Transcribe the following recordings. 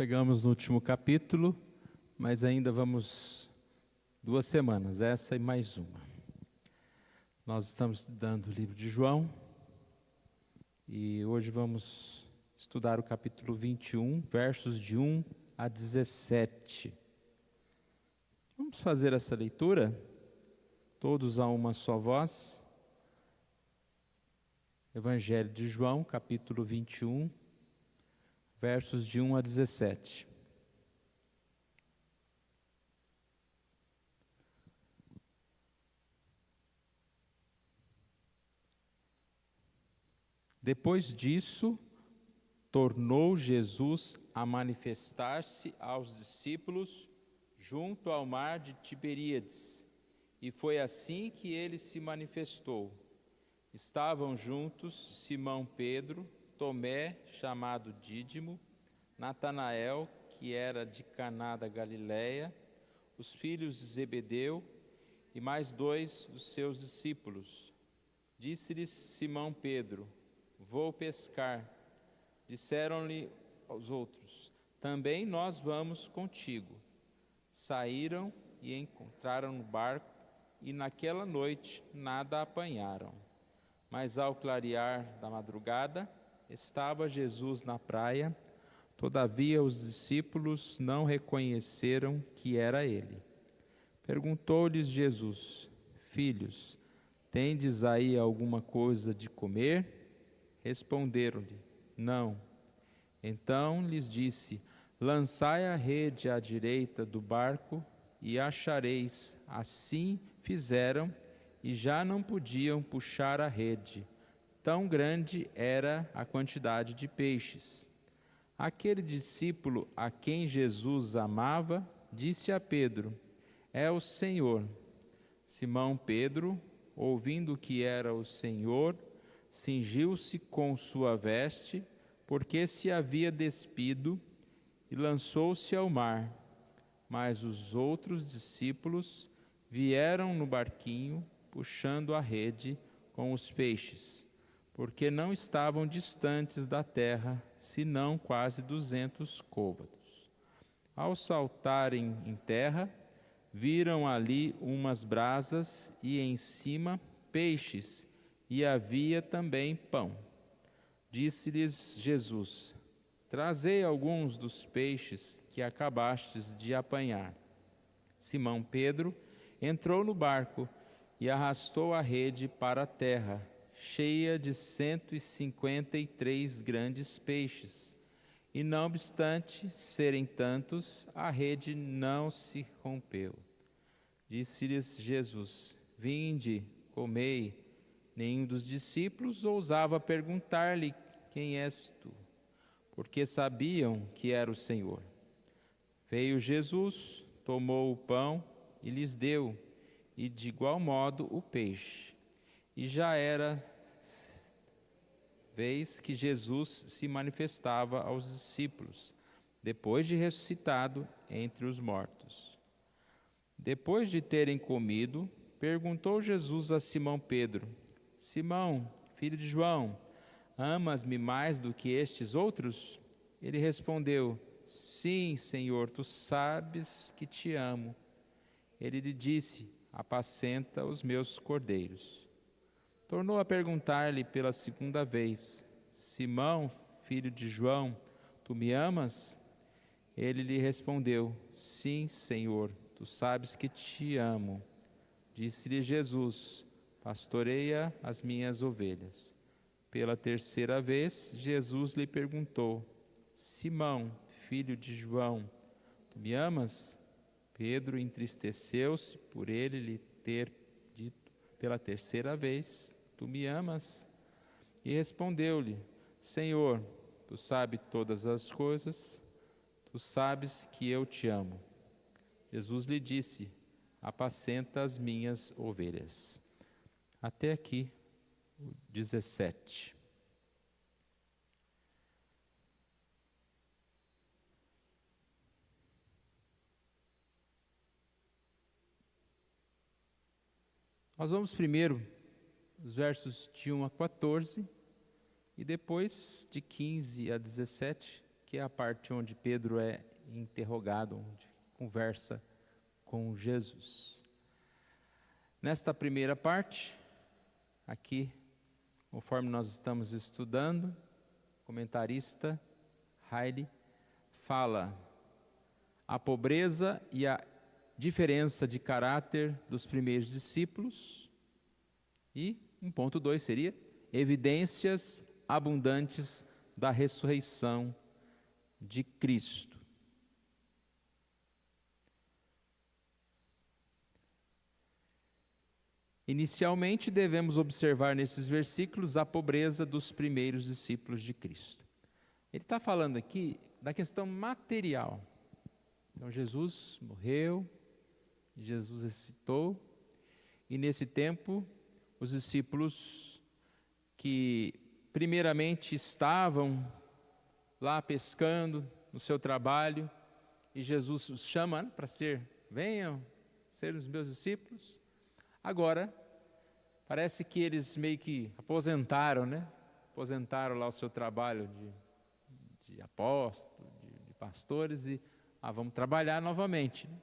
Chegamos no último capítulo, mas ainda vamos 2 semanas, essa e mais uma. Nós estamos estudando o livro de João e hoje vamos estudar o capítulo 21, versos de 1 a 17. Vamos fazer essa leitura, todos a uma só voz. Evangelho de João, capítulo 21, versos de 1 a 17. Depois disso, tornou Jesus a manifestar-se aos discípulos junto ao mar de Tiberíades, e foi assim que ele se manifestou. Estavam juntos Simão Pedro, Tomé, chamado Dídimo, Natanael, que era de Caná da Galileia, os filhos de Zebedeu e mais 2 dos seus discípulos. Disse-lhes Simão Pedro: vou pescar. Disseram-lhe aos outros: também nós vamos contigo. Saíram e encontraram no barco, e naquela noite nada apanharam. Mas ao clarear da madrugada, estava Jesus na praia. Todavia os discípulos não reconheceram que era ele. Perguntou-lhes Jesus: filhos, tendes aí alguma coisa de comer? Responderam-lhe: não. Então lhes disse: lançai a rede à direita do barco e achareis. Assim fizeram e já não podiam puxar a rede, tão grande era a quantidade de peixes. Aquele discípulo a quem Jesus amava disse a Pedro: é o Senhor. Simão Pedro, ouvindo que era o Senhor, cingiu-se com sua veste, porque se havia despido, e lançou-se ao mar. Mas os outros discípulos vieram no barquinho, puxando a rede com os peixes, porque não estavam distantes da terra, senão quase 200 côvados. Ao saltarem em terra, viram ali umas brasas e em cima peixes, e havia também pão. Disse-lhes Jesus: trazei alguns dos peixes que acabastes de apanhar. Simão Pedro entrou no barco e arrastou a rede para a terra, cheia de 153 grandes peixes. E não obstante serem tantos, a rede não se rompeu. Disse-lhes Jesus: vinde, comei. Nenhum dos discípulos ousava perguntar-lhe: quem és tu? Porque sabiam que era o Senhor. Veio Jesus, tomou o pão e lhes deu, e de igual modo o peixe. E já era vez que Jesus se manifestava aos discípulos, depois de ressuscitado entre os mortos. Depois de terem comido, perguntou Jesus a Simão Pedro: Simão, filho de João, amas-me mais do que estes outros? Ele respondeu: sim, Senhor, tu sabes que te amo. Ele lhe disse: apacenta os meus cordeiros. Tornou a perguntar-lhe pela segunda vez: Simão, filho de João, tu me amas? Ele lhe respondeu: sim, Senhor, tu sabes que te amo. Disse-lhe Jesus: pastoreia as minhas ovelhas. Pela terceira vez, Jesus lhe perguntou: Simão, filho de João, tu me amas? Pedro entristeceu-se por ele lhe ter dito pela terceira vez: tu me amas? E respondeu-lhe: Senhor, tu sabes todas as coisas, tu sabes que eu te amo. Jesus lhe disse: apacenta as minhas ovelhas. Até aqui, o 17. Nós vamos primeiro os versos de 1 a 14 e depois de 15 a 17, Aqui é a parte onde Pedro é interrogado, onde conversa com Jesus. Nesta primeira parte, aqui, conforme nós estamos estudando, o comentarista Heide fala a pobreza e a diferença de caráter dos primeiros discípulos. E 1.2 seria evidências abundantes da ressurreição de Cristo. Inicialmente, devemos observar nesses versículos a pobreza dos primeiros discípulos de Cristo. Ele está falando aqui da questão material. Então, Jesus morreu, Jesus ressuscitou, e nesse tempo, os discípulos que primeiramente estavam lá pescando no seu trabalho, e Jesus os chama para venham ser os meus discípulos. Agora, parece que eles meio que aposentaram, né? Aposentaram lá o seu trabalho de apóstolo, de pastores, e vamos trabalhar novamente, né?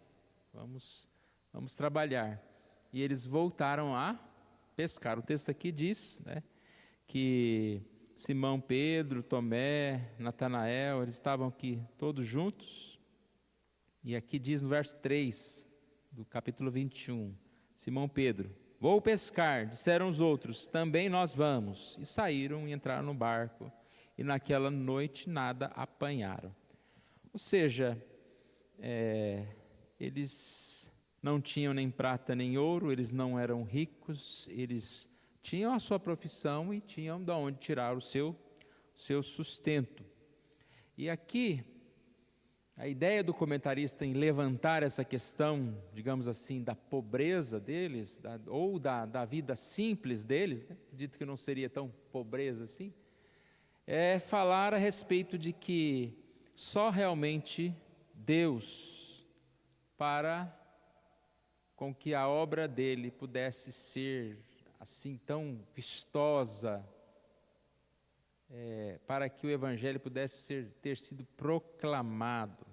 Vamos trabalhar. E eles voltaram a pescar. O texto aqui diz, né, que Simão, Pedro, Tomé, Natanael, eles estavam aqui todos juntos. E aqui diz no verso 3 do capítulo 21, Simão Pedro: vou pescar, disseram os outros, também nós vamos. E saíram e entraram no barco, e naquela noite nada apanharam. Ou seja, eles não tinham nem prata nem ouro, eles não eram ricos, eles tinham a sua profissão e tinham de onde tirar o seu sustento. E aqui, a ideia do comentarista em levantar essa questão, digamos assim, da pobreza deles, ou da vida simples deles, né? Acredito que não seria tão pobreza assim, é falar a respeito de que só realmente Deus, para com que a obra dele pudesse ser assim tão vistosa, para que o evangelho pudesse ter sido proclamado.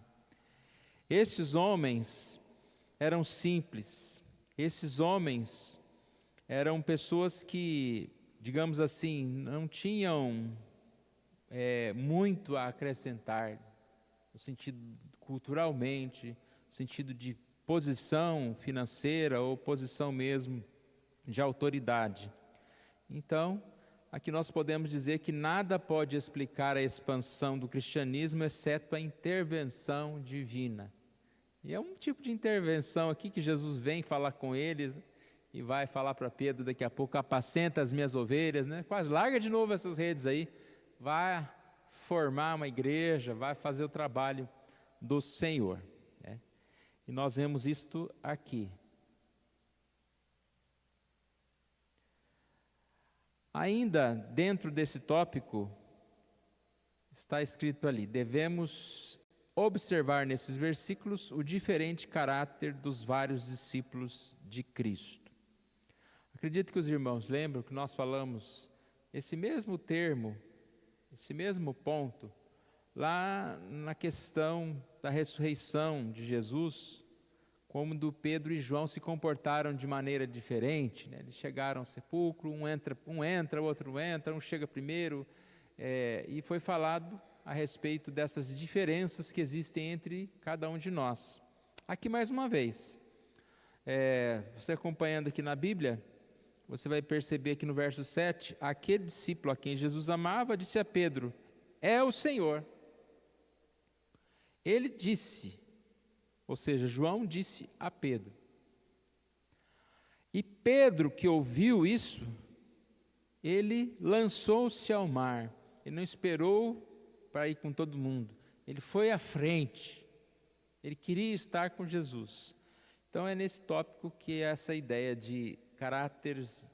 Esses homens eram simples, esses homens eram pessoas que, digamos assim, não tinham muito a acrescentar, no sentido culturalmente, no sentido de posição financeira ou posição mesmo de autoridade. Então, aqui nós podemos dizer que nada pode explicar a expansão do cristianismo exceto a intervenção divina. E é um tipo de intervenção aqui que Jesus vem falar com eles, né? E vai falar para Pedro daqui a pouco: apacenta as minhas ovelhas, né? Quase larga de novo essas redes aí, vai formar uma igreja, vai fazer o trabalho do Senhor, né? E nós vemos isto aqui. Ainda dentro desse tópico, está escrito ali: devemos observar nesses versículos o diferente caráter dos vários discípulos de Cristo. Acredito que os irmãos lembram que nós falamos esse mesmo termo, esse mesmo ponto, lá na questão da ressurreição de Jesus, como do Pedro e João se comportaram de maneira diferente, né? Eles chegaram ao sepulcro, um entra, o outro não entra, um chega primeiro, e foi falado a respeito dessas diferenças que existem entre cada um de nós. Aqui mais uma vez, você acompanhando aqui na Bíblia, você vai perceber que no verso 7, aquele discípulo a quem Jesus amava disse a Pedro: é o Senhor. Ele disse, ou seja, João disse a Pedro. E Pedro, que ouviu isso, ele lançou-se ao mar. Ele não esperou para ir com todo mundo. Ele foi à frente. Ele queria estar com Jesus. Então é nesse tópico que é essa ideia de caráteres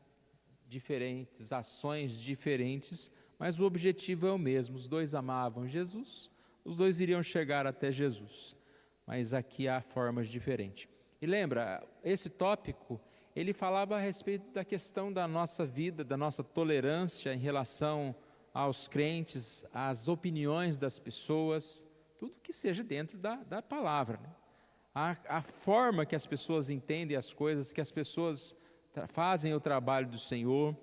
diferentes, ações diferentes, mas o objetivo é o mesmo. Os dois amavam Jesus, os dois iriam chegar até Jesus, mas aqui há formas diferentes. E lembra, esse tópico, ele falava a respeito da questão da nossa vida, da nossa tolerância em relação aos crentes, às opiniões das pessoas, tudo que seja dentro da palavra, né? A forma que as pessoas entendem as coisas, que as pessoas fazem o trabalho do Senhor.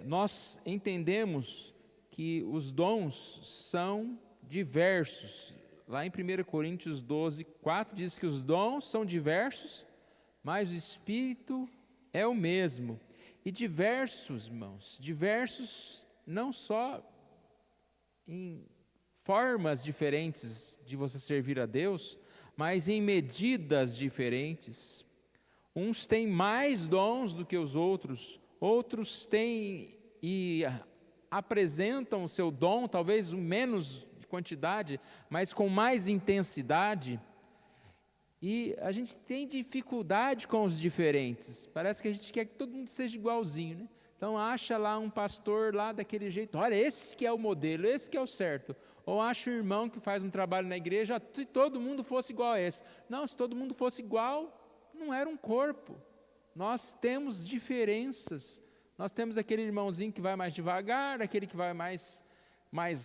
Nós entendemos que os dons são diversos. Lá em 1 Coríntios 12, 4 diz que os dons são diversos, mas o Espírito é o mesmo. E diversos, irmãos, diversos não só em formas diferentes de você servir a Deus, mas em medidas diferentes. Uns têm mais dons do que os outros, outros têm e apresentam o seu dom, talvez menos de quantidade, mas com mais intensidade. E a gente tem dificuldade com os diferentes. Parece que a gente quer que todo mundo seja igualzinho, né? Então acha lá um pastor lá daquele jeito, olha, esse que é o modelo, esse que é o certo. Ou acha um irmão que faz um trabalho na igreja, se todo mundo fosse igual a esse. Não, se todo mundo fosse igual, não era um corpo. Nós temos diferenças. Nós temos aquele irmãozinho que vai mais devagar, aquele que vai mais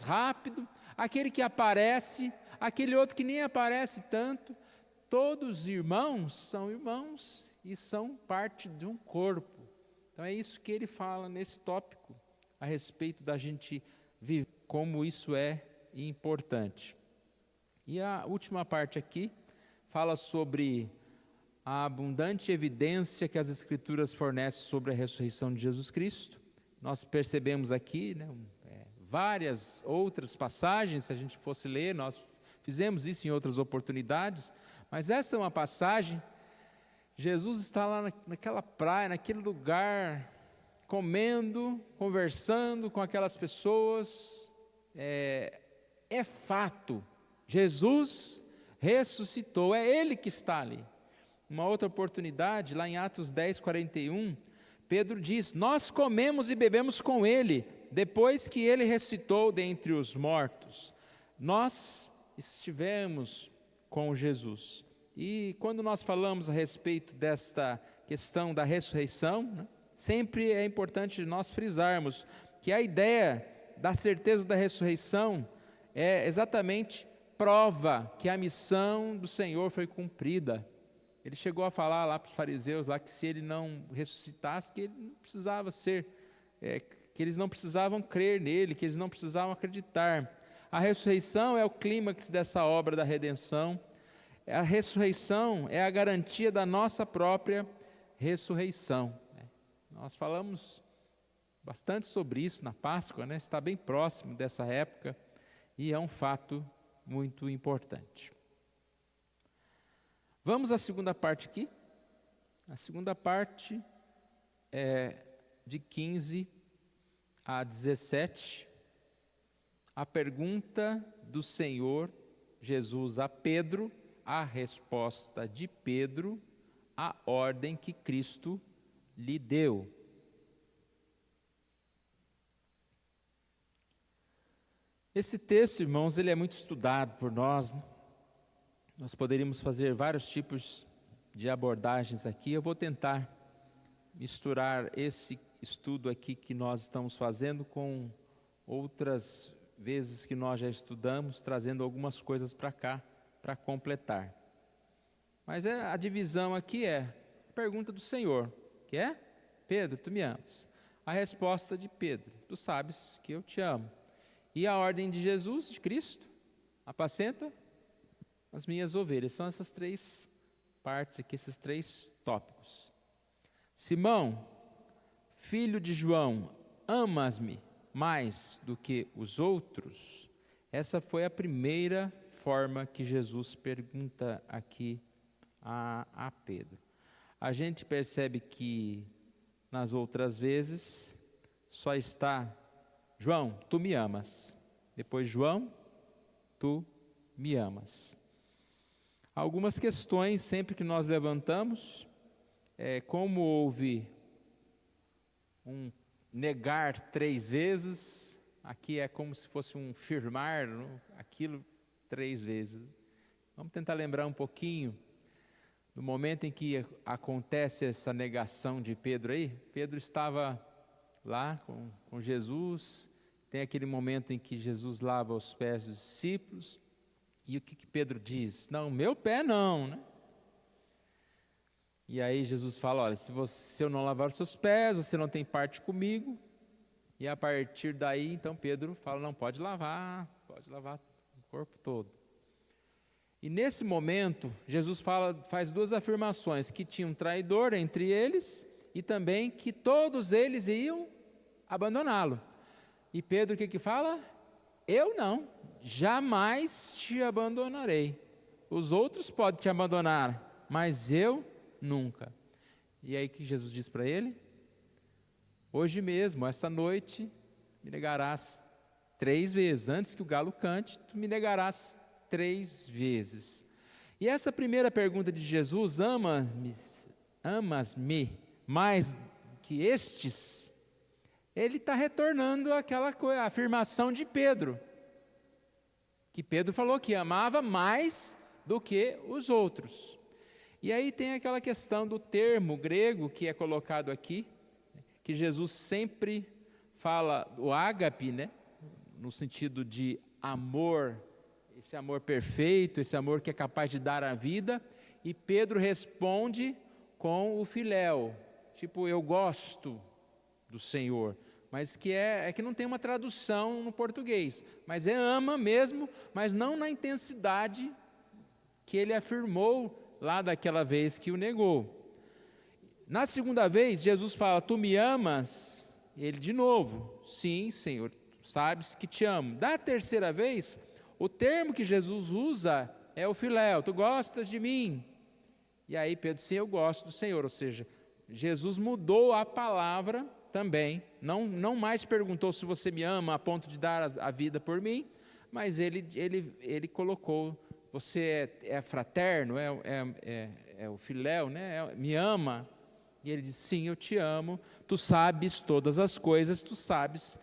rápido, aquele que aparece, aquele outro que nem aparece tanto. Todos os irmãos são irmãos e são parte de um corpo. Então é isso que ele fala nesse tópico, a respeito da gente viver, como isso é importante. E a última parte aqui fala sobre a abundante evidência que as Escrituras fornecem sobre a ressurreição de Jesus Cristo. Nós percebemos aqui, né, várias outras passagens, se a gente fosse ler, nós fizemos isso em outras oportunidades, mas essa é uma passagem. Jesus está lá naquela praia, naquele lugar, comendo, conversando com aquelas pessoas. É fato, Jesus ressuscitou, é Ele que está ali. Uma outra oportunidade, lá em Atos 10, 41, Pedro diz, nós comemos e bebemos com Ele, depois que Ele ressuscitou dentre os mortos. Nós estivemos com Jesus. E quando nós falamos a respeito desta questão da ressurreição, né, sempre é importante nós frisarmos que a ideia da certeza da ressurreição é exatamente prova que a missão do Senhor foi cumprida. Ele chegou a falar lá para os fariseus lá que se ele não ressuscitasse, que ele não precisava que eles não precisavam crer nele, que eles não precisavam acreditar. A ressurreição é o clímax dessa obra da redenção. A ressurreição é a garantia da nossa própria ressurreição. Nós falamos bastante sobre isso na Páscoa, né? Está bem próximo dessa época e é um fato muito importante. Vamos à segunda parte aqui. A segunda parte é de 15 a 17. A pergunta do Senhor Jesus a Pedro, a resposta de Pedro, a ordem que Cristo lhe deu. Esse texto, irmãos, ele é muito estudado por nós, né? Nós poderíamos fazer vários tipos de abordagens aqui. Eu vou tentar misturar esse estudo aqui que nós estamos fazendo com outras vezes que nós já estudamos, trazendo algumas coisas para cá, para completar. Mas a divisão aqui é a pergunta do Senhor, que é, Pedro, tu me amas? A resposta de Pedro, tu sabes que eu te amo. E a ordem de Jesus, de Cristo, apacenta as minhas ovelhas. São essas três partes aqui, esses três tópicos. Simão, filho de João, amas-me mais do que os outros? Essa foi a primeira forma que Jesus pergunta aqui a Pedro. A gente percebe que nas outras vezes só está, João, tu me amas. Depois, João, tu me amas. Algumas questões sempre que nós levantamos, como houve um negar 3 vezes, aqui é como se fosse um firmar aquilo 3 vezes. Vamos tentar lembrar um pouquinho do momento em que acontece essa negação de Pedro aí. Pedro estava lá com Jesus tem aquele momento em que Jesus lava os pés dos discípulos, e o que Pedro diz? Não, meu pé não, né? E aí Jesus fala, olha, se eu não lavar os seus pés, você não tem parte comigo. E a partir daí, então Pedro fala, não, pode lavar o corpo todo. E nesse momento, Jesus faz duas afirmações, que tinha um traidor entre eles, e também que todos eles iam abandoná-lo. E Pedro o que fala? Eu não, jamais te abandonarei. Os outros podem te abandonar, mas eu nunca. E aí que Jesus diz para ele? Hoje mesmo, esta noite, me negarás 3 vezes. Antes que o galo cante, tu me negarás 3 vezes. E essa primeira pergunta de Jesus, amas-me mais que estes? Ele está retornando àquela afirmação de Pedro, que Pedro falou que amava mais do que os outros. E aí tem aquela questão do termo grego que é colocado aqui, que Jesus sempre fala, o ágape, né? No sentido de amor, esse amor perfeito, esse amor que é capaz de dar a vida, e Pedro responde com o filéu, tipo, eu gosto do Senhor, mas que que não tem uma tradução no português, mas ama mesmo, mas não na intensidade que ele afirmou lá daquela vez que o negou. Na segunda vez, Jesus fala, tu me amas? Ele de novo, sim, Senhor, tu sabes que te amo. Da terceira vez, o termo que Jesus usa é o filéu, tu gostas de mim? E aí Pedro, sim, eu gosto do Senhor, ou seja, Jesus mudou a palavra também, não mais perguntou se você me ama a ponto de dar a vida por mim, mas ele colocou, você é fraterno, é o filéu, né? Me ama? E ele diz, sim, eu te amo, tu sabes todas as coisas, tu sabes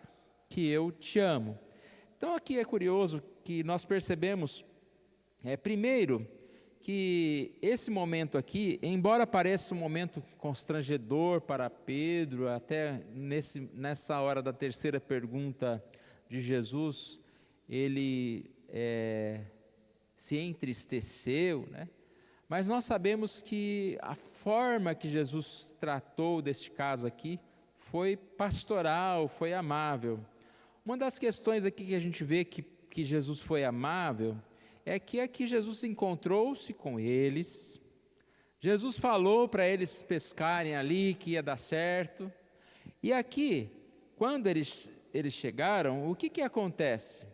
que eu te amo. Então aqui é curioso que nós percebemos, primeiro, que esse momento aqui, embora pareça um momento constrangedor para Pedro, até nessa hora da terceira pergunta de Jesus, ele se entristeceu, né? Mas nós sabemos que a forma que Jesus tratou deste caso aqui foi pastoral, foi amável. Uma das questões aqui que a gente vê que Jesus foi amável é que aqui Jesus encontrou-se com eles, Jesus falou para eles pescarem ali, que ia dar certo, e aqui, quando eles chegaram, o que acontece?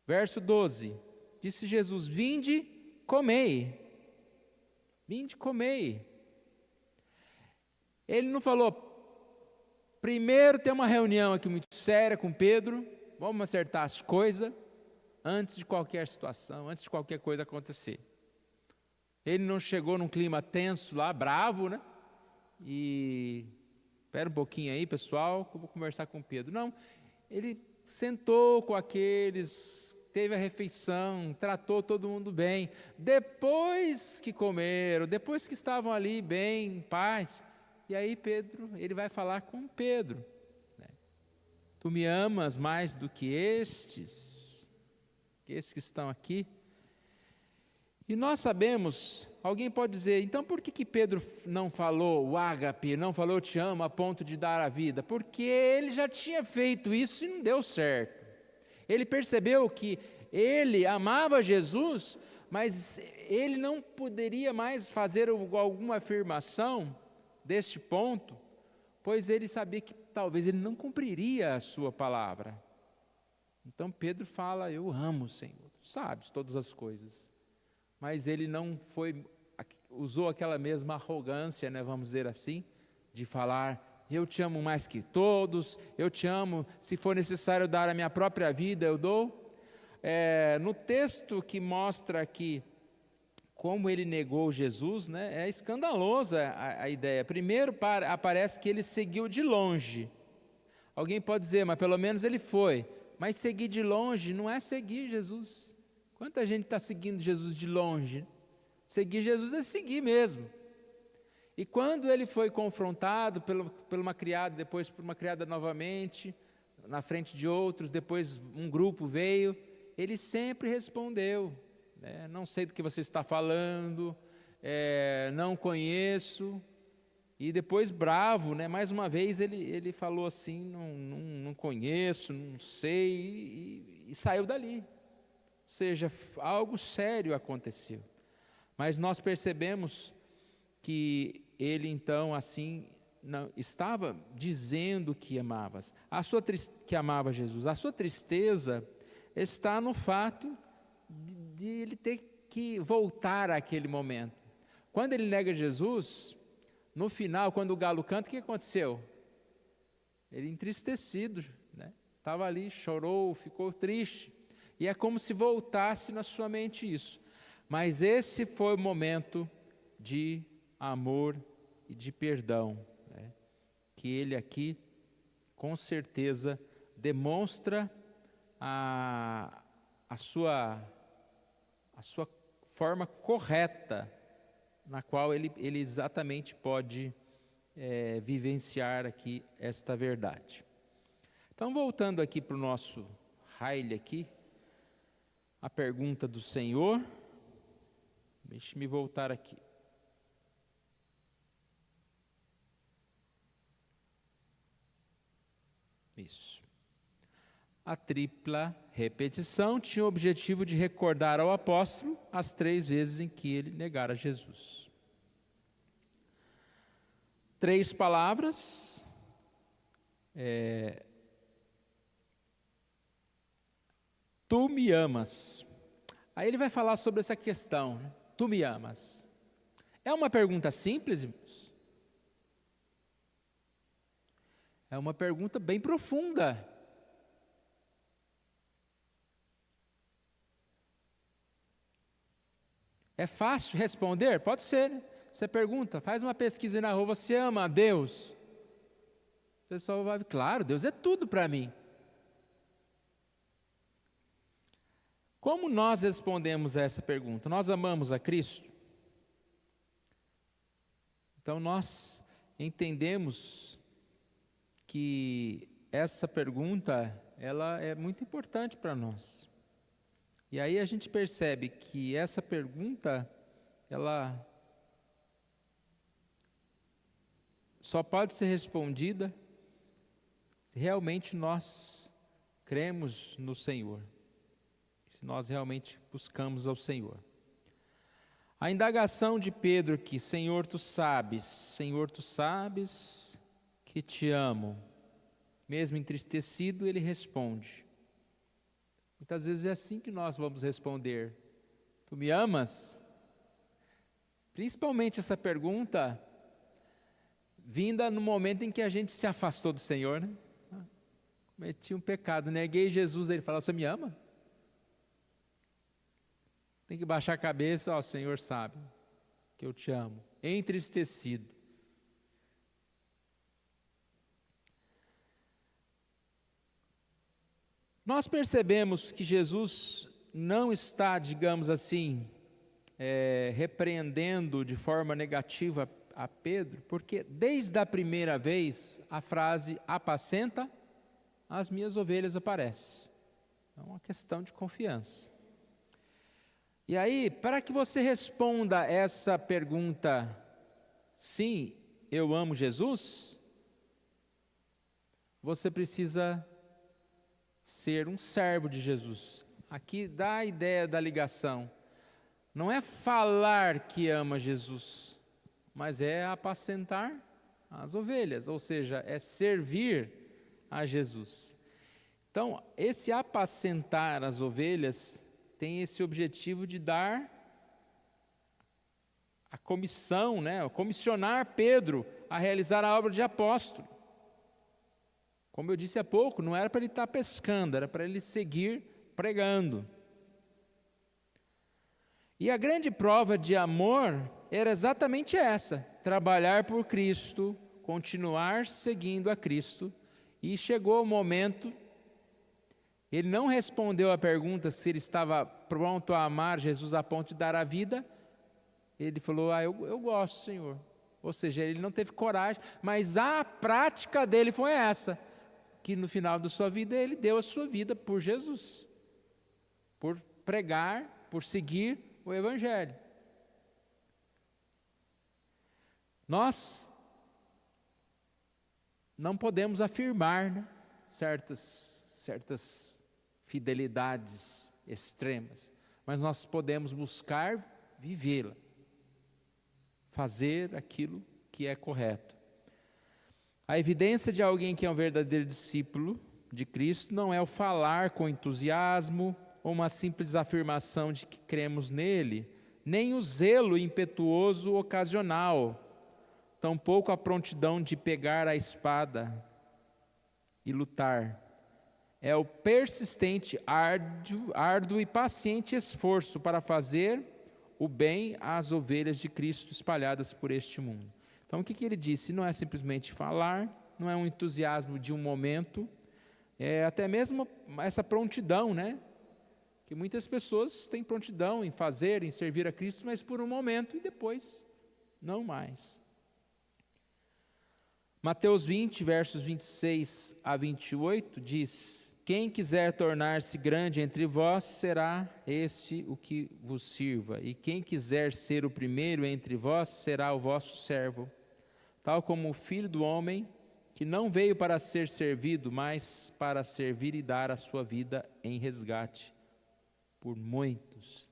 Verso 12, disse Jesus, vinde, comei. Vinde, comei. Ele não falou, primeiro tem uma reunião aqui muito séria com Pedro, vamos acertar as coisas, antes de qualquer situação, antes de qualquer coisa acontecer. Ele não chegou num clima tenso lá, bravo, né? E, espera um pouquinho aí, pessoal, que eu vou conversar com Pedro. Não, ele sentou com aqueles, teve a refeição, tratou todo mundo bem. Depois que comeram, depois que estavam ali bem, em paz, e aí Pedro, ele vai falar com Pedro, né? Tu me amas mais do que estes que estão aqui? E nós sabemos, alguém pode dizer, então por que Pedro não falou o ágape, não falou eu te amo a ponto de dar a vida? Porque ele já tinha feito isso e não deu certo. Ele percebeu que ele amava Jesus, mas ele não poderia mais fazer alguma afirmação deste ponto, pois ele sabia que talvez ele não cumpriria a sua palavra. Então Pedro fala, eu amo o Senhor, sabes todas as coisas. Mas ele não usou aquela mesma arrogância, né, vamos dizer assim, de falar, eu te amo mais que todos, eu te amo, se for necessário dar a minha própria vida, eu dou. No texto que mostra aqui como ele negou Jesus, né, é escandalosa a ideia. Primeiro aparece que ele seguiu de longe. Alguém pode dizer, mas pelo menos ele foi. Mas seguir de longe não é seguir Jesus. Quanta gente está seguindo Jesus de longe? Seguir Jesus é seguir mesmo. E quando ele foi confrontado por uma criada, depois por uma criada novamente, na frente de outros, depois um grupo veio, ele sempre respondeu, né? Não sei do que você está falando, não conheço. E depois bravo, né? Mais uma vez ele falou assim, não conheço, não sei, e saiu dali. Ou seja, algo sério aconteceu. Mas nós percebemos que ele então assim não, estava dizendo que que amava Jesus. A sua tristeza está no fato de ele ter que voltar àquele momento. Quando ele nega Jesus, no final, quando o galo canta, o que aconteceu? Ele entristecido, né? Estava ali, chorou, ficou triste. E é como se voltasse na sua mente isso. Mas esse foi o momento de amor e de perdão, né? Que ele aqui, com certeza, demonstra a sua forma correta, na qual ele exatamente pode vivenciar aqui esta verdade. Então, voltando aqui para o nosso Haile aqui, a pergunta do Senhor, deixe-me voltar aqui. Isso. A tripla repetição tinha o objetivo de recordar ao apóstolo as 3 vezes em que ele negara Jesus. 3 palavras, tu me amas. Aí ele vai falar sobre essa questão, né? Tu me amas. É uma pergunta simples, irmãos? É uma pergunta bem profunda. É fácil responder? Pode ser, né? Você pergunta, faz uma pesquisa na rua, você ama a Deus? O pessoal vai, claro, Deus é tudo para mim. Como nós respondemos a essa pergunta? Nós amamos a Cristo? Então nós entendemos que essa pergunta, ela é muito importante para nós. E aí a gente percebe que essa pergunta, ela só pode ser respondida se realmente nós cremos no Senhor, se nós realmente buscamos ao Senhor. A indagação de Pedro aqui, Senhor, tu sabes que te amo. Mesmo entristecido, ele responde. Muitas vezes é assim que nós vamos responder. Tu me amas? Principalmente essa pergunta vinda no momento em que a gente se afastou do Senhor, né? Cometi um pecado, neguei Jesus, ele fala, você me ama? Tem que baixar a cabeça, ó, o Senhor sabe que eu te amo. Entristecido. Nós percebemos que Jesus não está, digamos assim, repreendendo de forma negativa a Pedro, porque desde a primeira vez a frase apacenta as minhas ovelhas aparece. É uma questão de confiança. E aí, para que você responda essa pergunta, sim, eu amo Jesus, você precisa ser um servo de Jesus. Aqui dá a ideia da ligação. Não é falar que ama Jesus, mas é apacentar as ovelhas, ou seja, é servir a Jesus. Então, esse apacentar as ovelhas tem esse objetivo de dar a comissão, né, comissionar Pedro a realizar a obra de apóstolo. Como eu disse há pouco, não era para ele estar pescando, era para ele seguir pregando. E a grande prova de amor era exatamente essa: trabalhar por Cristo, continuar seguindo a Cristo. E chegou o momento, ele não respondeu a pergunta se ele estava pronto a amar Jesus a ponto de dar a vida. Ele falou, eu gosto, Senhor. Ou seja, ele não teve coragem, mas a prática dele foi essa, que no final da sua vida ele deu a sua vida por Jesus, por pregar, por seguir o Evangelho. Nós não podemos afirmar, né, certas fidelidades extremas, mas nós podemos buscar vivê-la, fazer aquilo que é correto. A evidência de alguém que é um verdadeiro discípulo de Cristo não é o falar com entusiasmo ou uma simples afirmação de que cremos nele, nem o zelo impetuoso ocasional, tampouco a prontidão de pegar a espada e lutar. É o persistente, árduo e paciente esforço para fazer o bem às ovelhas de Cristo espalhadas por este mundo. Então, o que ele disse? Não é simplesmente falar, não é um entusiasmo de um momento, é até mesmo essa prontidão, né? Que muitas pessoas têm prontidão em fazer, em servir a Cristo, mas por um momento e depois não mais. Mateus 20, versos 26 a 28, diz: quem quiser tornar-se grande entre vós, será esse o que vos sirva. E quem quiser ser o primeiro entre vós, será o vosso servo. Tal como o Filho do Homem, que não veio para ser servido, mas para servir e dar a sua vida em resgate por muitos.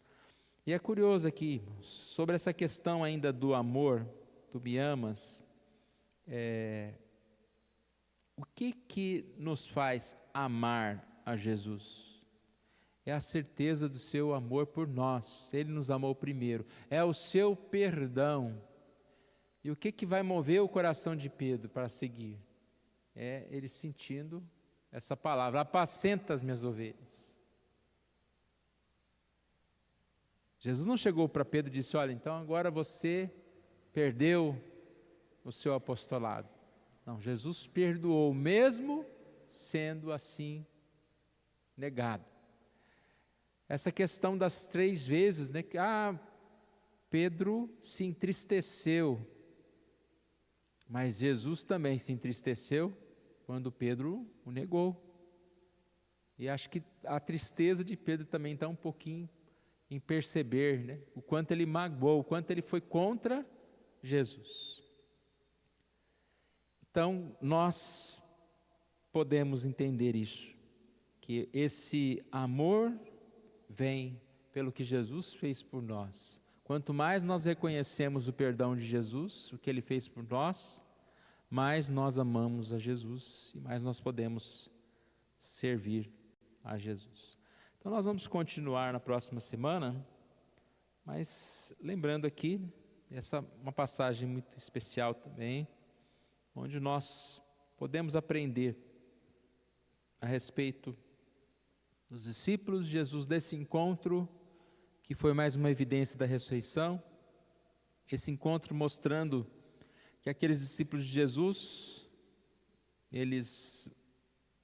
E é curioso aqui, sobre essa questão ainda do amor, tu me amas, o que nos faz amar a Jesus? É a certeza do seu amor por nós. Ele nos amou primeiro. É o seu perdão. E o que vai mover o coração de Pedro para seguir? É ele sentindo essa palavra: apacenta as minhas ovelhas. Jesus não chegou para Pedro e disse: olha, então agora você perdeu o seu apostolado. Não, Jesus perdoou, mesmo sendo assim negado. Essa questão das 3 vezes, né, que Pedro se entristeceu, mas Jesus também se entristeceu quando Pedro o negou. E acho que a tristeza de Pedro também está um pouquinho em perceber, né, o quanto ele magoou, o quanto ele foi contra Jesus. Então, nós podemos entender isso, que esse amor vem pelo que Jesus fez por nós. Quanto mais nós reconhecemos o perdão de Jesus, o que Ele fez por nós, mais nós amamos a Jesus e mais nós podemos servir a Jesus. Então, nós vamos continuar na próxima semana, mas lembrando aqui, essa é uma passagem muito especial também, onde nós podemos aprender a respeito dos discípulos de Jesus, desse encontro que foi mais uma evidência da ressurreição, esse encontro mostrando que aqueles discípulos de Jesus, eles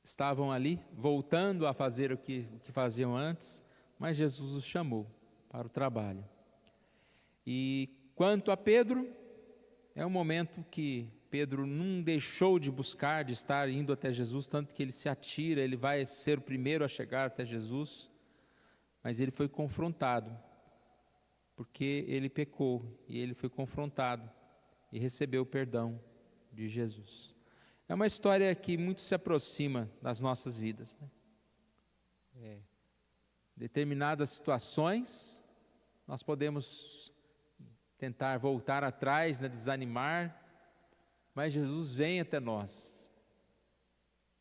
estavam ali, voltando a fazer o que faziam antes, mas Jesus os chamou para o trabalho. E quanto a Pedro, é um momento que Pedro não deixou de buscar, de estar indo até Jesus, tanto que ele se atira, ele vai ser o primeiro a chegar até Jesus, mas ele foi confrontado, porque ele pecou, e ele foi confrontado, e recebeu o perdão de Jesus. É uma história que muito se aproxima das nossas vidas, né? Determinadas situações, nós podemos tentar voltar atrás, né, desanimar, mas Jesus vem até nós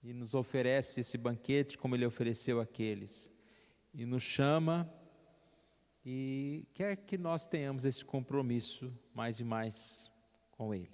e nos oferece esse banquete como Ele ofereceu àqueles, e nos chama e quer que nós tenhamos esse compromisso mais e mais com Ele.